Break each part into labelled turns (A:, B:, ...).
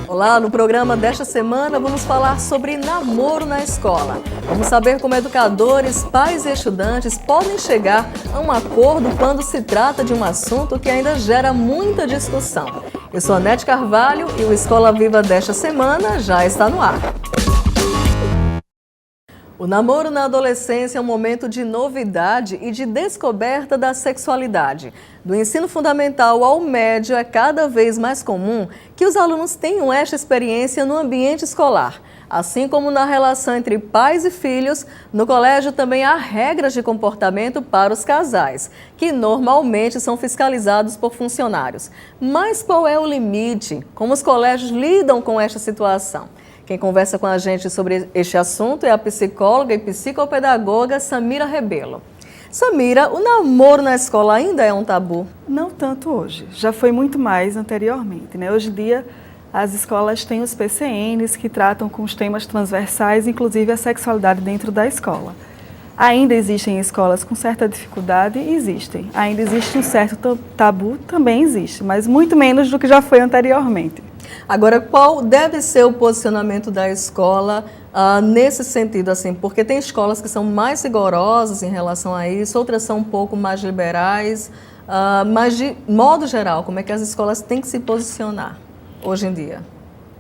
A: Olá, no programa desta semana vamos falar sobre namoro na escola. Vamos saber como educadores, pais e estudantes podem chegar a um acordo quando se trata de um assunto que ainda gera muita discussão. Eu sou a Nete Carvalho e o Escola Viva desta semana já está no ar. O namoro na adolescência é um momento de novidade e de descoberta da sexualidade. Do ensino fundamental ao médio, é cada vez mais comum que os alunos tenham esta experiência no ambiente escolar. Assim como na relação entre pais e filhos, no colégio também há regras de comportamento para os casais, que normalmente são fiscalizados por funcionários. Mas qual é o limite? Como os colégios lidam com esta situação? Quem conversa com a gente sobre este assunto é a psicóloga e psicopedagoga Samira Rebelo. Samira, o namoro na escola ainda é um tabu?
B: Não tanto hoje, já foi muito mais anteriormente, né? Hoje em dia as escolas têm os PCNs que tratam com os temas transversais, inclusive a sexualidade dentro da escola. Ainda existem escolas com certa dificuldade? Existem. Ainda existe um certo tabu? Também existe, mas muito menos do que já foi anteriormente.
A: Agora, qual deve ser o posicionamento da escola nesse sentido, assim? Porque tem escolas que são mais rigorosas em relação a isso, outras são um pouco mais liberais, mas de modo geral, como é que as escolas têm que se posicionar hoje em dia?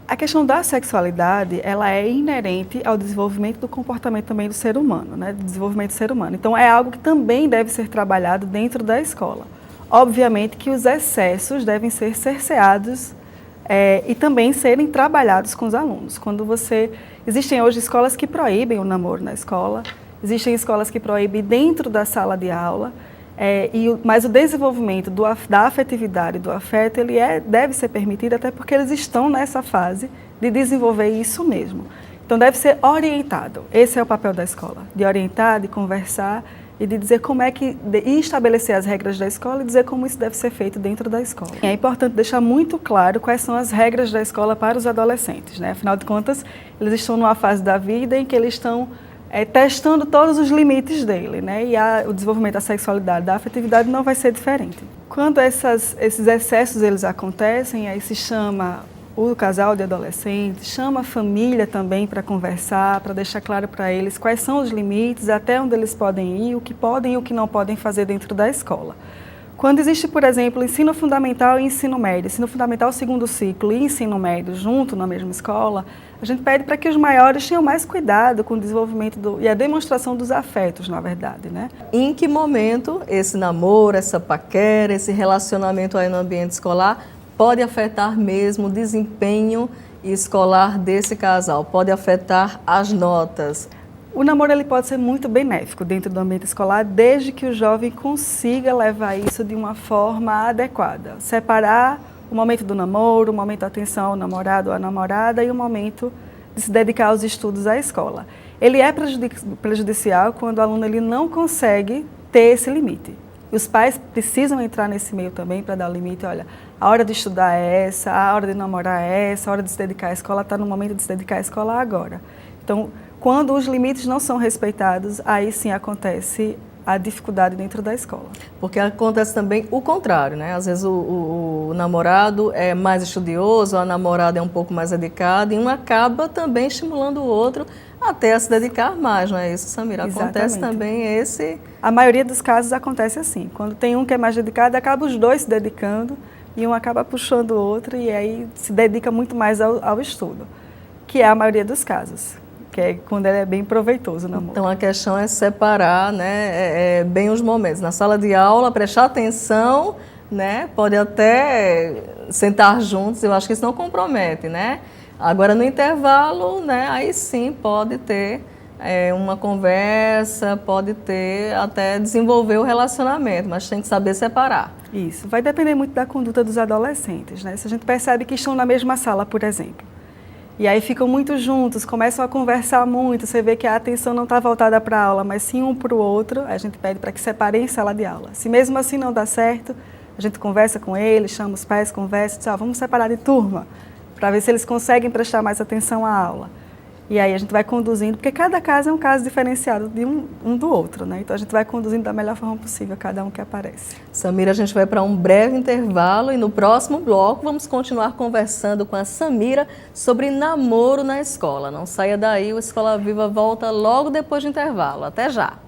B: A questão da sexualidade, ela é inerente ao desenvolvimento do comportamento também do ser humano, né? Do desenvolvimento do ser humano. Então, é algo que também deve ser trabalhado dentro da escola. Obviamente que os excessos devem ser cerceados e também serem trabalhados com os alunos. Existem hoje escolas que proíbem o namoro na escola, existem escolas que proíbem dentro da sala de aula, mas o desenvolvimento da afetividade, do afeto, deve ser permitido, até porque eles estão nessa fase de desenvolver isso mesmo. Então deve ser orientado. Esse é o papel da escola, de orientar, de conversar e de dizer e estabelecer as regras da escola e dizer como isso deve ser feito dentro da escola. É importante deixar muito claro quais são as regras da escola para os adolescentes, né? Afinal de contas, eles estão numa fase da vida em que eles estão testando todos os limites dele, né? E o desenvolvimento da sexualidade, da afetividade não vai ser diferente. Quando esses excessos eles acontecem, aí se chama o casal de adolescentes, chama a família também para conversar, para deixar claro para eles quais são os limites, até onde eles podem ir, o que podem e o que não podem fazer dentro da escola. Quando existe, por exemplo, ensino fundamental e ensino médio, ensino fundamental segundo ciclo e ensino médio junto na mesma escola, a gente pede para que os maiores tenham mais cuidado com o desenvolvimento e a demonstração dos afetos, na verdade, né?
A: Em que momento esse namoro, essa paquera, esse relacionamento aí no ambiente escolar pode afetar mesmo o desempenho escolar desse casal? Pode afetar as notas?
B: O namoro ele pode ser muito benéfico dentro do ambiente escolar, desde que o jovem consiga levar isso de uma forma adequada. Separar o momento do namoro, o momento da atenção ao namorado ou à namorada e o momento de se dedicar aos estudos à escola. Ele é prejudicial quando o aluno ele não consegue ter esse limite. E os pais precisam entrar nesse meio também para dar o limite. Olha, a hora de estudar é essa, a hora de namorar é essa, a hora de se dedicar à escola está no momento de se dedicar à escola agora. Então, quando os limites não são respeitados, aí sim acontece a dificuldade dentro da escola.
A: Porque acontece também o contrário, né? Às vezes o namorado é mais estudioso, a namorada é um pouco mais dedicada e um acaba também estimulando o outro até a se dedicar mais, não é isso, Samira?
B: Exatamente.
A: Acontece também esse...
B: A maioria dos casos acontece assim. Quando tem um que é mais dedicado, acaba os dois se dedicando e um acaba puxando o outro e aí se dedica muito mais ao estudo, que é a maioria dos casos. Que é quando ele é bem proveitoso o namoro.
A: Então a questão é separar, né, bem os momentos. Na sala de aula, prestar atenção, né, pode até sentar juntos, eu acho que isso não compromete, né? Agora no intervalo, né, aí sim pode ter uma conversa, pode ter até desenvolver o relacionamento, mas tem que saber separar.
B: Isso, vai depender muito da conduta dos adolescentes, né? Se a gente percebe que estão na mesma sala, por exemplo, e aí ficam muito juntos, começam a conversar muito, você vê que a atenção não está voltada para a aula, mas sim um para o outro, a gente pede para que separem em sala de aula. Se mesmo assim não dá certo, a gente conversa com eles, chama os pais, conversa, diz, vamos separar de turma. para ver se eles conseguem prestar mais atenção à aula. E aí a gente vai conduzindo, porque cada caso é um caso diferenciado de um do outro, né? Então a gente vai conduzindo da melhor forma possível cada um que aparece.
A: Samira, a gente vai para um breve intervalo e no próximo bloco vamos continuar conversando com a Samira sobre namoro na escola. Não saia daí, o Escola Viva volta logo depois do intervalo. Até já!